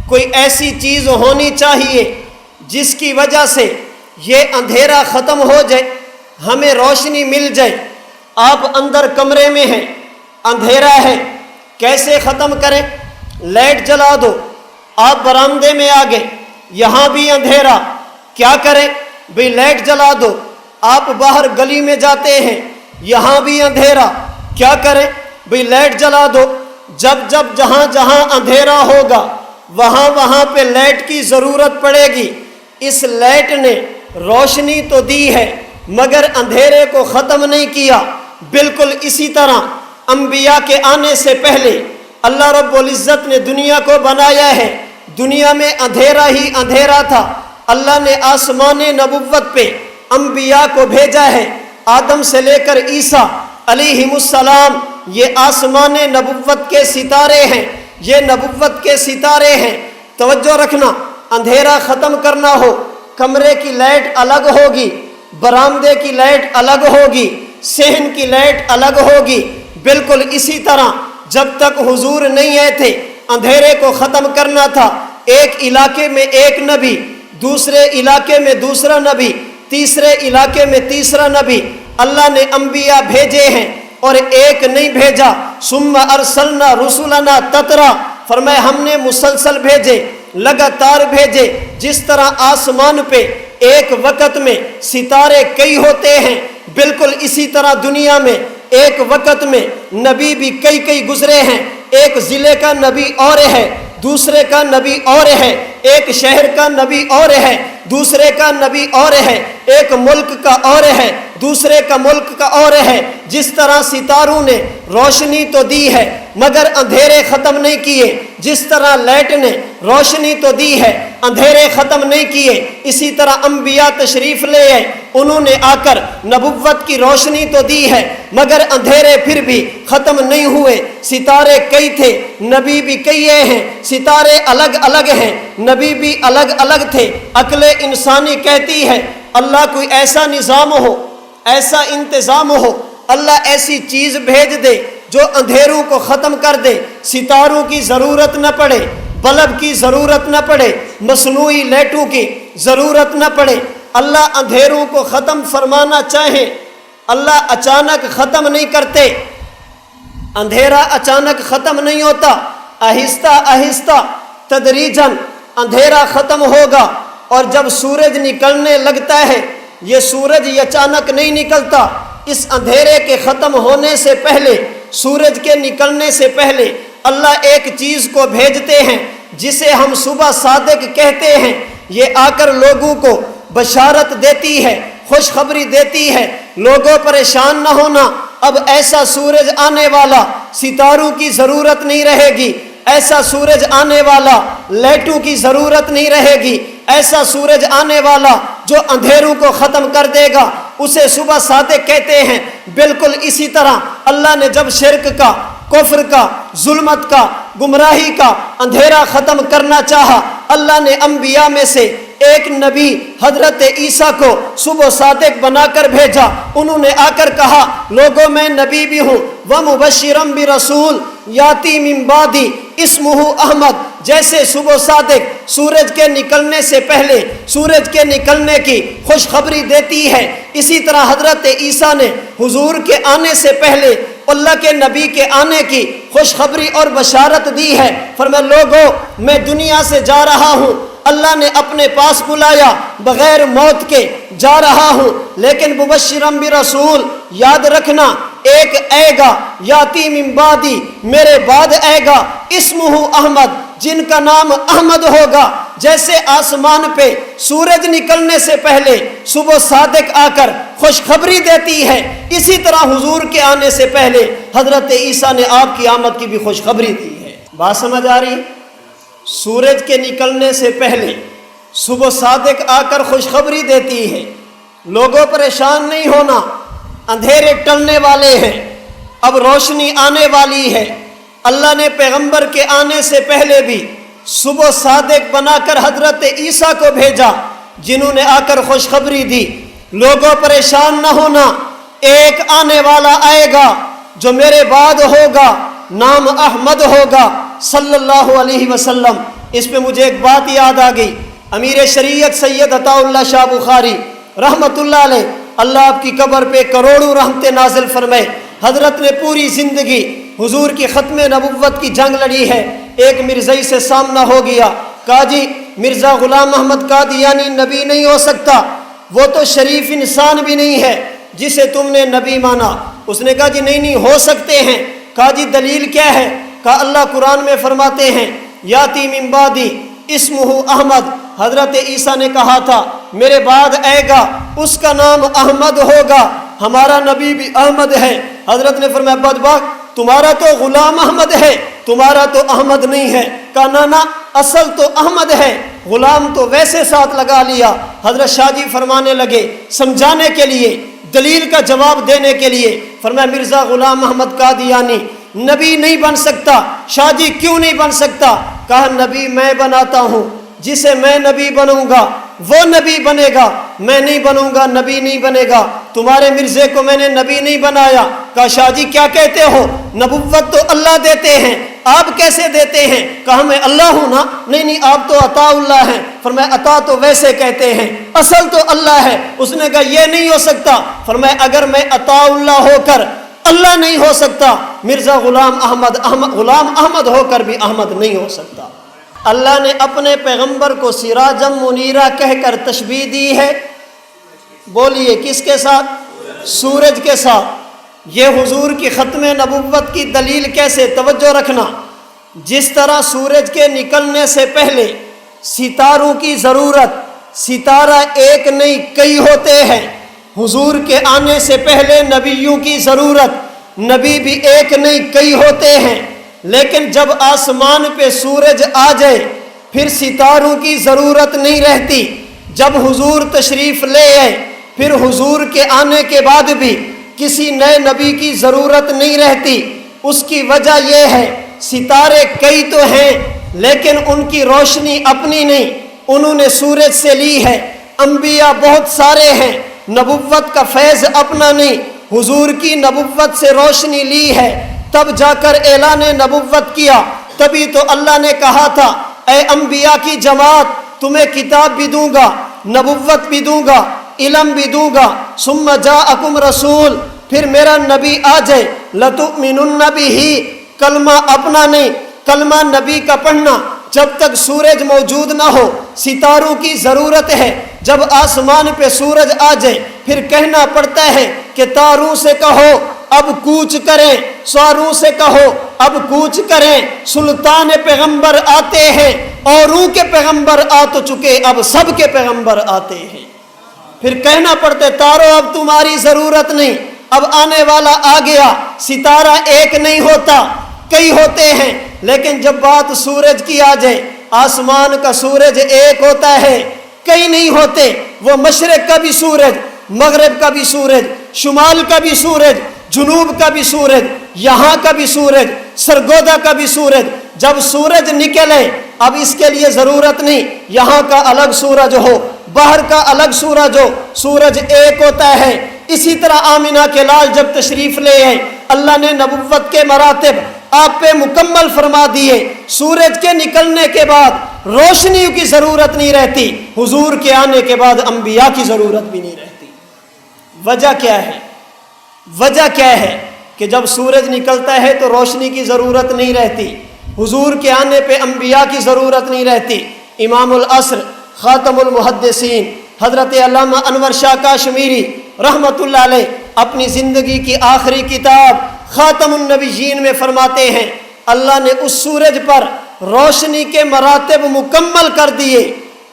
کوئی ایسی چیز ہونی چاہیے جس کی وجہ سے یہ اندھیرا ختم ہو جائے، ہمیں روشنی مل جائے۔ آپ اندر کمرے میں ہیں، اندھیرا ہے، کیسے ختم کریں؟ لائٹ جلا دو۔ آپ برآمدے میں آ گئے، یہاں بھی اندھیرا، کیا کریں؟ بھئی لائٹ جلا دو۔ آپ باہر گلی میں جاتے ہیں، یہاں بھی اندھیرا، کیا کریں؟ بھئی لائٹ جلا دو۔ جب جب جہاں جہاں اندھیرا ہوگا وہاں وہاں پہ لائٹ کی ضرورت پڑے گی۔ اس لائٹ نے روشنی تو دی ہے مگر اندھیرے کو ختم نہیں کیا۔ بالکل اسی طرح انبیاء کے آنے سے پہلے اللہ رب العزت نے دنیا کو بنایا ہے، دنیا میں اندھیرا ہی اندھیرا تھا۔ اللہ نے آسمان نبوت پہ انبیاء کو بھیجا ہے، آدم سے لے کر عیسیٰ علیہم السلام، یہ آسمان نبوت کے ستارے ہیں، یہ نبوت کے ستارے ہیں۔ توجہ رکھنا، اندھیرا ختم کرنا ہو، کمرے کی لائٹ الگ ہوگی، برآمدے کی لائٹ الگ ہوگی، صحن کی لائٹ الگ ہوگی۔ بالکل اسی طرح جب تک حضور نہیں آئے تھے اندھیرے کو ختم کرنا تھا۔ ایک علاقے میں ایک نبی، دوسرے علاقے میں دوسرا نبی، تیسرے علاقے میں تیسرا نبی، اللہ نے انبیاء بھیجے ہیں اور ایک نہیں بھیجا۔ ثم ارسلنا رسلنا تترا، فرمایا ہم نے مسلسل بھیجے، لگاتار بھیجے۔ جس طرح آسمان پہ ایک وقت میں ستارے کئی ہوتے ہیں، بالکل اسی طرح دنیا میں ایک وقت میں نبی بھی کئی گزرے ہیں۔ ایک ضلع کا نبی اور ہے، دوسرے کا نبی اور ہے، ایک شہر کا نبی اور ہے، دوسرے کا نبی اور ہے، ایک ملک کا اور ہے، دوسرے کا ملک کا اور ہے۔ جس طرح ستاروں نے روشنی تو دی ہے مگر اندھیرے ختم نہیں کیے، جس طرح لائٹ نے روشنی تو دی ہے اندھیرے ختم نہیں کیے، اسی طرح انبیاء تشریف لے آئے، انہوں نے آ کر نبوت کی روشنی تو دی ہے مگر اندھیرے پھر بھی ختم نہیں ہوئے۔ ستارے کئی تھے، نبی بھی کئی ہیں، ستارے الگ الگ ہیں، نبی بھی الگ الگ تھے۔ عقل انسانی کہتی ہے اللہ کوئی ایسا نظام ہو، ایسا انتظام ہو، اللہ ایسی چیز بھیج دے جو اندھیروں کو ختم کر دے، ستاروں کی ضرورت نہ پڑے، بلب کی ضرورت نہ پڑے، مصنوعی لائٹوں کی ضرورت نہ پڑے۔ اللہ اندھیروں کو ختم فرمانا چاہے، اللہ اچانک ختم نہیں کرتے، اندھیرا اچانک ختم نہیں ہوتا، آہستہ آہستہ تدریجاً اندھیرا ختم ہوگا۔ اور جب سورج نکلنے لگتا ہے، یہ سورج اچانک نہیں نکلتا، اس اندھیرے کے ختم ہونے سے پہلے، سورج کے نکلنے سے پہلے اللہ ایک چیز کو بھیجتے ہیں جسے ہم صبح صادق کہتے ہیں۔ یہ آ کر لوگوں کو بشارت دیتی ہے، خوشخبری دیتی ہے، لوگوں پریشان نہ ہونا، اب ایسا سورج آنے والا ستاروں کی ضرورت نہیں رہے گی، ایسا سورج آنے والا لائٹوں کی ضرورت نہیں رہے گی، ایسا سورج آنے والا جو اندھیروں کو ختم کر دے گا، اسے صبح صادق کہتے ہیں۔ بالکل اسی طرح اللہ نے جب شرک کا، کفر کا، ظلمت کا، گمراہی کا اندھیرا ختم کرنا چاہا، اللہ نے انبیاء میں سے ایک نبی حضرت عیسیٰ کو صبح صادق بنا کر بھیجا۔ انہوں نے آ کر کہا لوگوں میں نبی بھی ہوں، وَمُبَشِّرًا بِرَسُولٍ یاتی من بعدی اسمہ احمد۔ جیسے صبح صادق سورج کے نکلنے سے پہلے سورج کے نکلنے کی خوشخبری دیتی ہے، اسی طرح حضرت عیسیٰ نے حضور کے آنے سے پہلے اللہ کے نبی کے آنے کی خوشخبری اور بشارت دی ہے۔ فرمایا لوگوں میں دنیا سے جا رہا ہوں، اللہ نے اپنے پاس بلایا، بغیر موت کے جا رہا ہوں، لیکن مبشرم برسول، یاد رکھنا ایک آئے گا، یاتی من بعدی، میرے بعد آئے گا، اسمہ احمد، جن کا نام احمد ہوگا۔ جیسے آسمان پہ سورج نکلنے سے پہلے صبح صادق آ کر خوشخبری دیتی ہے، اسی طرح حضور کے آنے سے پہلے حضرت عیسیٰ نے آپ کی آمد کی بھی خوشخبری دی ہے۔ بات سمجھ آ رہی ہے؟ سورج کے نکلنے سے پہلے صبح صادق آ کر خوشخبری دیتی ہے، لوگوں پریشان نہیں ہونا، اندھیرے ٹلنے والے ہیں، اب روشنی آنے والی ہے۔ اللہ نے پیغمبر کے آنے سے پہلے بھی صبح صادق بنا کر حضرت عیسیٰ کو بھیجا، جنہوں نے آ کر خوشخبری دی، لوگوں پریشان نہ ہونا، ایک آنے والا آئے گا جو میرے بعد ہوگا، نام احمد ہوگا صلی اللہ علیہ وسلم۔ اس پہ مجھے ایک بات یاد آ گئی، امیر شریعت سید عطا اللہ شاہ بخاری رحمت اللہ علیہ، اللہ آپ کی قبر پہ کروڑوں رحمتیں نازل فرمائے۔ حضرت نے پوری زندگی حضور کی ختم نبوت کی جنگ لڑی ہے۔ ایک مرزائی سے سامنا ہو گیا، کہا جی مرزا غلام محمد قادیانی نبی نہیں ہو سکتا، وہ تو شریف انسان بھی نہیں ہے جسے تم نے نبی مانا۔ اس نے کہا جی نہیں ہو سکتے ہیں۔ کہا جی دلیل کیا ہے؟ کہا اللہ قرآن میں فرماتے ہیں یاتی من بعدی اسمہ احمد، حضرت عیسیٰ نے کہا تھا میرے بعد آئے گا اس کا نام احمد ہوگا، ہمارا نبی بھی احمد ہے۔ حضرت نے فرمایا بدبخت، تمہارا تو غلام احمد ہے، تمہارا تو احمد نہیں ہے۔ کہا نا اصل تو احمد ہے، غلام تو ویسے ساتھ لگا لیا۔ حضرت شاہ جی فرمانے لگے سمجھانے کے لیے، دلیل کا جواب دینے کے لیے، فرمایا مرزا غلام محمد قادیانی نبی نہیں بن سکتا۔ شاہ جی کیوں نہیں بن سکتا؟ کہا نبی میں بناتا ہوں، جسے میں نبی بنوں گا وہ نبی بنے گا، میں نہیں بنوں گا نبی نہیں بنے گا۔ تمہارے مرزے کو میں نے نبی نہیں بنایا۔ کہا شاہ جی کیا کہتے ہو؟ نبوت تو اللہ دیتے ہیں، آپ کیسے دیتے ہیں؟ کہا میں اللہ ہوں نا۔ نہیں آپ تو عطا اللہ ہیں۔ فرمایا عطا تو ویسے کہتے ہیں، اصل تو اللہ ہے۔ اس نے کہا یہ نہیں ہو سکتا۔ فرمایا اگر میں عطا اللہ ہو کر اللہ نہیں ہو سکتا، مرزا غلام احمد ہو کر بھی احمد نہیں ہو سکتا۔ اللہ نے اپنے پیغمبر کو سراجم منیرہ کہہ کر تشبیہ دی ہے، بولیے کس کے ساتھ؟ سورج کے ساتھ۔ یہ حضور کی ختم نبوت کی دلیل کیسے؟ توجہ رکھنا، جس طرح سورج کے نکلنے سے پہلے ستاروں کی ضرورت، ستارہ ایک نہیں کئی ہوتے ہیں، حضور کے آنے سے پہلے نبیوں کی ضرورت، نبی بھی ایک نہیں کئی ہوتے ہیں، لیکن جب آسمان پہ سورج آ جائے پھر ستاروں کی ضرورت نہیں رہتی۔ جب حضور تشریف لے آئے پھر حضور کے آنے کے بعد بھی کسی نئے نبی کی ضرورت نہیں رہتی۔ اس کی وجہ یہ ہے ستارے کئی تو ہیں لیکن ان کی روشنی اپنی نہیں، انہوں نے سورج سے لی ہے۔ انبیاء بہت سارے ہیں، نبوت کا فیض اپنا نہیں، حضور کی نبوت سے روشنی لی ہے، تب جا کر اعلان نبوت کیا۔ تبھی تو اللہ نے کہا تھا اے انبیاء کی جماعت تمہیں کتاب بھی دوں گا، نبوت بھی دوں گا، علم بھی دوں گا، ثم جاءکم رسول، پھر میرا نبی آ جائے، لتؤمنن بہ، کلمہ اپنا نہیں، کلمہ نبی کا پڑھنا۔ جب تک سورج موجود نہ ہو ستاروں کی ضرورت ہے، جب آسمان پہ سورج آ جائے پھر کہنا پڑتا ہے کہ تاروں سے کہو اب کوچ کریں، سواروں سے کہو اب کوچ کریں، سلطان پیغمبر آتے ہیں، اوروں کے پیغمبر آ تو چکے، اب سب کے پیغمبر آتے ہیں۔ پھر کہنا پڑتا ہے تاروں اب تمہاری ضرورت نہیں، اب آنے والا آ گیا۔ ستارہ ایک نہیں ہوتا، کئی ہوتے ہیں، لیکن جب بات سورج کی آ جائے، آسمان کا سورج ایک ہوتا ہے، کئی نہیں ہوتے۔ وہ مشرق کا بھی سورج، مغرب کا بھی سورج، شمال کا بھی سورج، جنوب کا بھی سورج، یہاں کا بھی سورج، سرگودا کا بھی سورج۔ جب سورج نکلے اب اس کے لیے ضرورت نہیں یہاں کا الگ سورج ہو، باہر کا الگ سورج ہو، سورج ایک ہوتا ہے۔ اسی طرح آمنہ کے لال جب تشریف لے آئے، اللہ نے نبوت کے مراتب آپ پہ مکمل فرما دیے۔ سورج کے نکلنے کے بعد روشنیوں کی ضرورت نہیں رہتی، حضور کے آنے کے بعد انبیاء کی ضرورت بھی نہیں رہتی۔ وجہ کیا ہے؟ وجہ کیا ہے کہ جب سورج نکلتا ہے تو روشنی کی ضرورت نہیں رہتی، حضور کے آنے پہ انبیاء کی ضرورت نہیں رہتی۔ امام العصر خاتم المحدثین حضرت علامہ انور شاہ کاشمیری رحمت اللہ علیہ اپنی زندگی کی آخری کتاب خاتم النبیین میں فرماتے ہیں اللہ نے اس سورج پر روشنی کے مراتب مکمل کر دیے،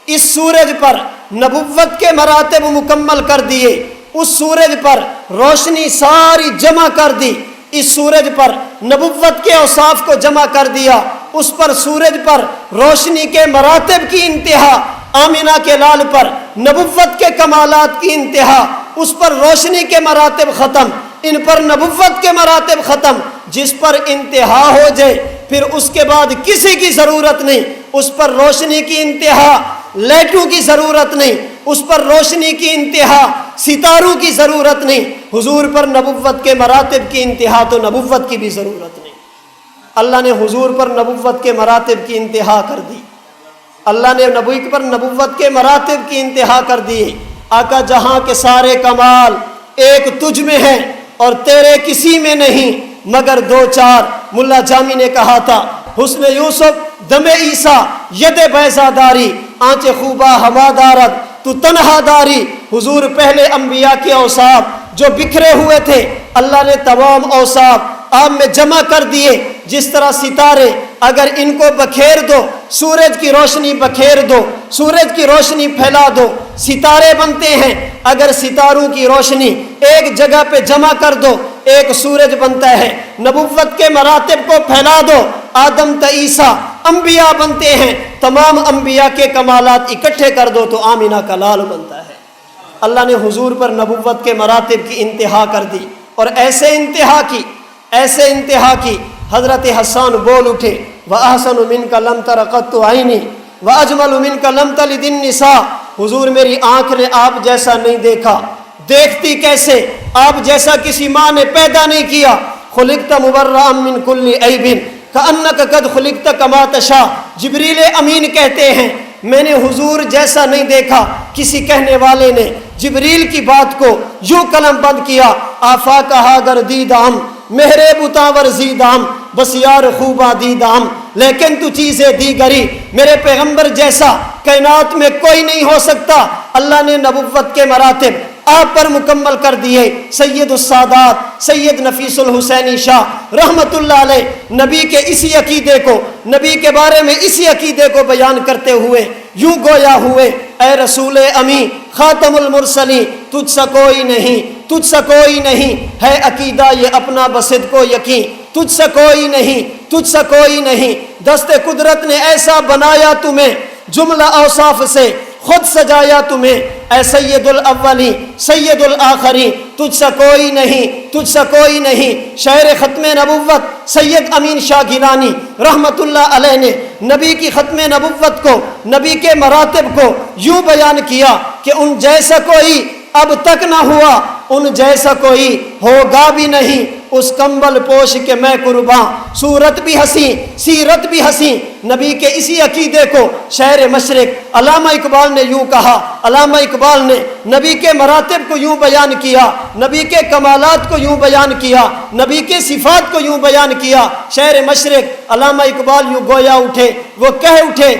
اس سورج پر نبوت کے مراتب مکمل کر دیے، اس سورج پر روشنی ساری جمع کر دی، اس سورج پر نبوت کے اوصاف کو جمع کر دیا، اس پر سورج پر روشنی کے مراتب کی انتہا، آمنہ کے لال پر نبوت کے کمالات کی انتہا، اس پر روشنی کے مراتب ختم، ان پر نبوت کے مراتب ختم۔ جس پر انتہا ہو جائے پھر اس کے بعد کسی کی ضرورت نہیں، اس پر روشنی کی انتہا لائٹوں کی ضرورت نہیں، اس پر روشنی کی انتہا ستاروں کی ضرورت نہیں، حضور پر نبوت کے مراتب کی انتہا تو نبوت کی بھی ضرورت نہیں۔ اللہ نے حضور پر نبوت کے مراتب کی انتہا کر دی، اللہ نے نبی پر نبوت کے مراتب کی انتہا کر دی۔ آقا جہاں کے سارے کمال ایک تجھ میں ہیں اور تیرے کسی میں نہیں مگر دو چار۔ ملا جامی نے کہا تھا حسن یوسف دم عیسیٰ ید بیضا داری، آنچ خوبہ ہوا دارت تو تنہا داری۔ حضور پہلے انبیاء کے اوصاف جو بکھرے ہوئے تھے اللہ نے تمام اوصاف آپ میں جمع کر دیے۔ جس طرح ستارے اگر ان کو بکھیر دو، سورج کی روشنی بکھیر دو، سورج کی روشنی پھیلا دو، ستارے بنتے ہیں۔ اگر ستاروں کی روشنی ایک جگہ پہ جمع کر دو ایک سورج بنتا ہے۔ نبوت کے مراتب کو پھیلا دو، آدم تا عیسیٰ انبیاء بنتے ہیں۔ تمام انبیاء کے کمالات اکٹھے کر دو تو آمینہ کا لال بنتا ہے۔ اللہ نے حضور پر نبوت کے مراتب کی انتہا کر دی، اور ایسے انتہا کی حضرت حسان بول اٹھے وَأَحْسَنُ مِنْكَ لَمْ تَرَ قَطُّ عَيْنِي وَأَجْمَلُ مِنْكَ لَمْ تَلِدِ النِّسَاء۔ حضور میری آنکھ نے آپ جیسا نہیں دیکھا، دیکھتی کیسے؟ آپ جیسا کسی ماں نے پیدا نہیں کیا۔ خُلِقْتَ مُبَرَّأً مِنْ كُلِّ عَيْبٍ كَأَنَّكَ قَدْ خُلِقْتَ كَمَا تَشَاءُ۔ جبریل امین کہتے ہیں میں نے حضور جیسا نہیں دیکھا۔ کسی کہنے والے نے جبریل کی بات کو یوں قلم بند کیا، آفا کہا گر دیدام مہرے بتاور زیدام بس یار خوبا دیدام، لیکن تو چیزیں دیگری میرے پیغمبر جیسا کائنات میں کوئی نہیں ہو سکتا۔ اللہ نے نبوت کے مراتب آپ پر مکمل کر دیے۔ سید السادات سید نفیس الحسینی شاہ رحمت اللہ علیہ نبی کے اسی عقیدے کو، نبی کے بارے میں اسی عقیدے کو بیان کرتے ہوئے یوں گویا ہوئے، اے رسول امی خاتم المرسلین تجھ سا کوئی نہیں، تجھ سا کوئی نہیں ہے عقیدہ یہ اپنا بصد کو یقین، تجھ سا کوئی نہیں، تجھ سا کوئی نہیں۔ دست قدرت نے ایسا بنایا تمہیں، جملہ اوصاف سے خود سجایا تمہیں، اے سید الاولین سید الآخرین تجھ سا کوئی نہیں، تجھ سا کوئی نہیں۔ شاعر ختم نبوت سید امین شاہ گیلانی رحمت اللہ علیہ نے نبی کی ختم نبوت کو، نبی کے مراتب کو یوں بیان کیا کہ ان جیسا کوئی اب تک نہ ہوا، ان جیسا کوئی ہوگا بھی نہیں۔ اس کمبل پوش کے میں قرباں، صورت بھی حسین سیرت بھی حسین۔ نبی کے اسی عقیدے کو شہر مشرق علامہ اقبال نے یوں کہا، علامہ اقبال نے نبی کے مراتب کو یوں بیان کیا، نبی کے کمالات کو یوں بیان کیا، نبی کے صفات کو یوں بیان کیا۔ شہر مشرق علامہ اقبال یوں گویا اٹھے، وہ کہہ اٹھے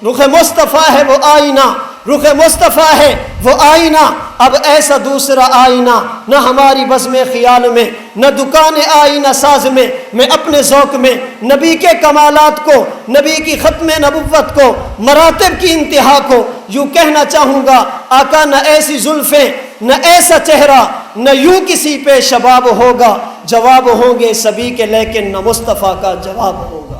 رخ مصطفیٰ ہے وہ آئینہ، رخ مصطفیٰ ہے وہ آئینہ، اب ایسا دوسرا آئینہ نہ ہماری بزم خیال میں، نہ دکان آئینہ ساز میں اپنے ذوق میں نبی کے کمالات کو، نبی کی ختم نبوت کو، مراتب کی انتہا کو یوں کہنا چاہوں گا، آقا نہ ایسی زلفیں نہ ایسا چہرہ نہ یوں کسی پہ شباب ہوگا، جواب ہوں گے سبھی کے لیکن نہ مصطفیٰ کا جواب ہوگا۔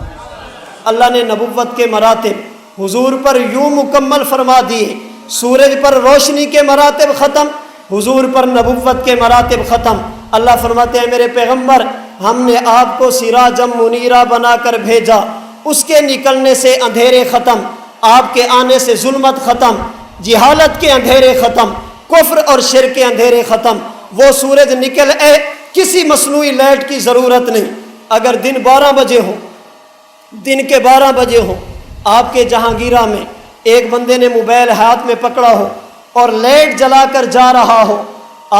اللہ نے نبوت کے مراتب حضور پر یوں مکمل فرما دیے، سورج پر روشنی کے مراتب ختم، حضور پر نبوت کے مراتب ختم۔ اللہ فرماتے ہیں میرے پیغمبر ہم نے آپ کو سراجم منیرہ بنا کر بھیجا، اس کے نکلنے سے اندھیرے ختم، آپ کے آنے سے ظلمت ختم، جہالت کے اندھیرے ختم، کفر اور شرک کے اندھیرے ختم۔ وہ سورج نکل اے کسی مصنوعی لائٹ کی ضرورت نہیں۔ اگر دن 12 بجے ہو، دن کے 12 بجے ہو، آپ کے جہانگیرہ میں ایک بندے نے موبائل ہاتھ میں پکڑا ہو اور لائٹ جلا کر جا رہا ہو،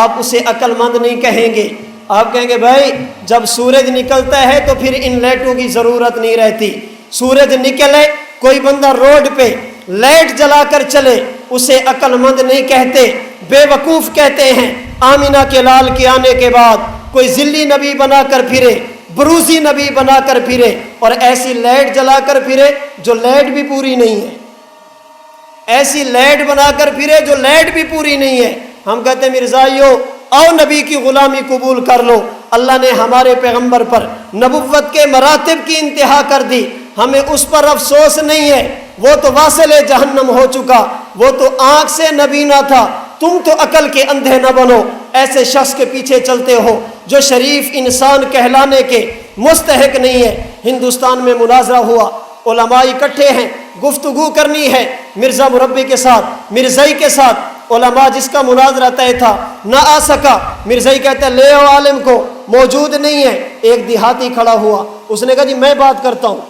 آپ اسے عقل مند نہیں کہیں گے، آپ کہیں گے بھائی جب سورج نکلتا ہے تو پھر ان لائٹوں کی ضرورت نہیں رہتی۔ سورج نکلے کوئی بندہ روڈ پہ لائٹ جلا کر چلے اسے عقل مند نہیں کہتے، بے وقوف کہتے ہیں۔ آمینہ کے لال کے آنے کے بعد کوئی ذلی نبی بنا کر پھرے، بروزی نبی بنا کر پھرے اور ایسی لائٹ جلا کر پھرے جو لائٹ بھی پوری نہیں ہے، ایسی لائٹ بنا کر پھرے جو لائٹ بھی پوری نہیں ہے۔ ہم کہتے ہیں مرزائیو آؤ نبی کی غلامی قبول کر لو۔ اللہ نے ہمارے پیغمبر پر نبوت کے مراتب کی انتہا کر دی، ہمیں اس پر افسوس نہیں ہے، وہ تو واصل جہنم ہو چکا، وہ تو آنکھ سے نبی نہ تھا۔ تم تو عقل کے اندھے نہ بنو، ایسے شخص کے پیچھے چلتے ہو جو شریف انسان کہلانے کے مستحق نہیں ہے۔ ہندوستان میں مناظرہ ہوا، علماء اکٹھے ہیں، گفتگو کرنی ہے مرزا مربی کے ساتھ، مرزائی کے ساتھ۔ علماء جس کا مناظرہ طے تھا نہ آ سکا، مرزائی کہتا ہے لے آؤ عالم کو، موجود نہیں ہے۔ ایک دیہاتی کھڑا ہوا، اس نے کہا جی میں بات کرتا ہوں،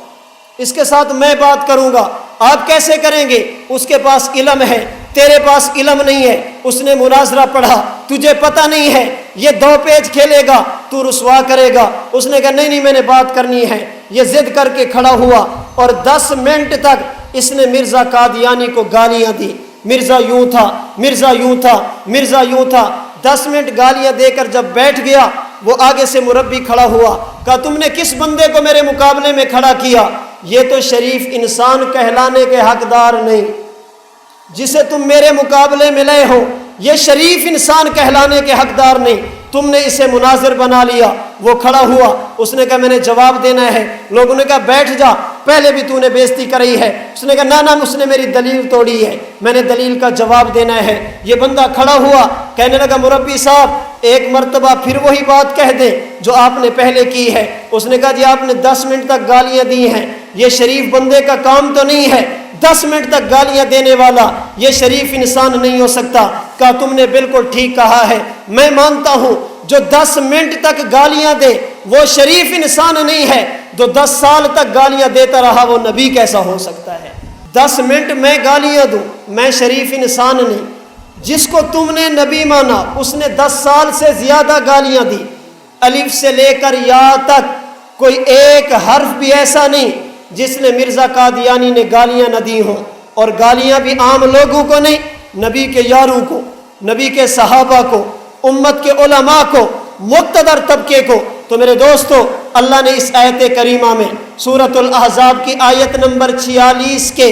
اس کے ساتھ میں بات کروں گا۔ آپ کیسے کریں گے؟ اس کے پاس علم ہے، تیرے پاس علم نہیں ہے۔ اس نے مناظرہ پڑھا، تجھے پتہ نہیں ہے، یہ 2 پیج کھیلے گا تو رسوا کرے گا۔ اس نے کہا نہیں نہیں میں نے بات کرنی ہے۔ یہ ضد کر کے کھڑا ہوا اور 10 منٹ تک اس نے مرزا قادیانی کو گالیاں دی۔ مرزا یوں تھا، مرزا یوں تھا، مرزا یوں تھا۔ 10 منٹ گالیاں دے کر جب بیٹھ گیا، وہ آگے سے مربی کھڑا ہوا، کہا تم نے کس بندے کو میرے مقابلے میں کھڑا کیا؟ یہ تو شریف انسان کہلانے کے حقدار نہیں، جسے تم میرے مقابلے میں لائے ہو یہ شریف انسان کہلانے کے حقدار نہیں، تم نے اسے مناظر بنا لیا۔ وہ کھڑا ہوا، اس نے کہا میں نے جواب دینا ہے۔ لوگوں نے کہا بیٹھ جا، پہلے بھی تو نے بےزتی کری ہے۔ اس نے کہا نہ اس نے میری دلیل توڑی ہے، میں نے دلیل کا جواب دینا ہے۔ یہ بندہ کھڑا ہوا، کہنے لگا مربی صاحب ایک مرتبہ پھر وہی بات کہہ دیں جو آپ نے پہلے کی ہے۔ اس نے کہا جی آپ نے 10 منٹ تک گالیاں دی ہیں، یہ شریف بندے کا کام تو نہیں ہے، 10 منٹ تک گالیاں دینے والا یہ شریف انسان نہیں ہو سکتا۔ کہا تم نے بالکل ٹھیک کہا ہے، میں مانتا ہوں جو 10 منٹ تک گالیاں دے وہ شریف انسان نہیں ہے، جو 10 سال تک گالیاں دیتا رہا وہ نبی کیسا ہو سکتا ہے؟ 10 منٹ میں گالیاں دوں، میں شریف انسان نہیں۔ جس کو تم نے نبی مانا اس نے 10 سال سے زیادہ گالیاں دی، الف سے لے کر یا تک کوئی ایک حرف بھی ایسا نہیں جس نے مرزا قادیانی نے گالیاں نہ دی ہوں، اور گالیاں بھی عام لوگوں کو نہیں، نبی کے یاروں کو، نبی کے صحابہ کو، امت کے علماء کو، مقتدر طبقے کو۔ تو میرے دوستو اللہ نے اس آیت کریمہ میں سورۃ الاحزاب کی آیت نمبر 46 کے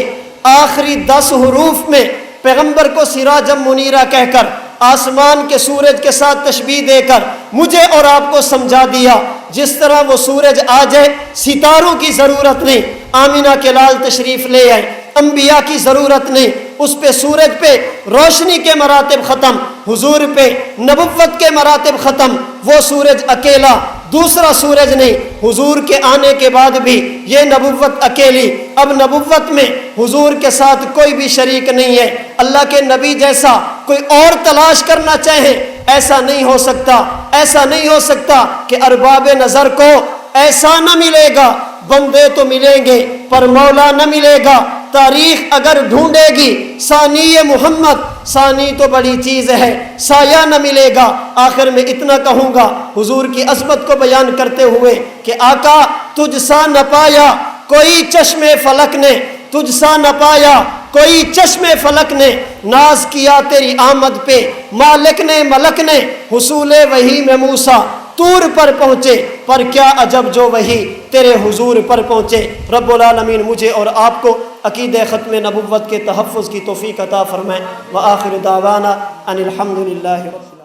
آخری 10 حروف میں پیغمبر کو سراجم منیرہ کہہ کر آسمان کے سورج کے ساتھ تشبیہ دے کر مجھے اور آپ کو سمجھا دیا جس طرح وہ سورج آ جائے ستاروں کی ضرورت نہیں، آمینہ کے لال تشریف لے آئے، انبیاء کی ضرورت نہیں، اس پہ سورج پہ روشنی کے مراتب ختم، حضور پہ نبوت کے مراتب ختم، وہ سورج اکیلا، دوسرا سورج نہیں۔ حضور کے آنے کے بعد بھی یہ نبوت اکیلی، اب نبوت میں حضور کے ساتھ کوئی بھی شریک نہیں ہے۔ اللہ کے نبی جیسا کوئی اور تلاش کرنا چاہے ایسا نہیں ہو سکتا، ایسا نہیں ہو سکتا کہ ارباب نظر کو ایسا نہ ملے گا، بندے تو ملیں گے پر مولا نہ ملے گا۔ تاریخ اگر ڈھونڈے گی ثانی محمد، ثانی تو بڑی چیز ہے، سایہ نہ ملے گا۔ آخر میں اتنا کہوں گا حضور کی عظمت کو بیان کرتے ہوئے کہ آقا تجھ سا نہ پایا کوئی چشم فلک نے، تجھ سا نہ پایا کوئی چشم فلک نے، ناز کیا تیری آمد پہ مالک نے ملک نے، حصول وحی میں موسیٰ طور پر پہنچے، پر کیا عجب جو وہی تیرے حضور پر پہنچے۔ رب العالمین مجھے اور آپ کو عقیدہ ختم نبوت کے تحفظ کی توفیق عطا فرمائے۔ وآخر دعوانا ان الحمد للہ رب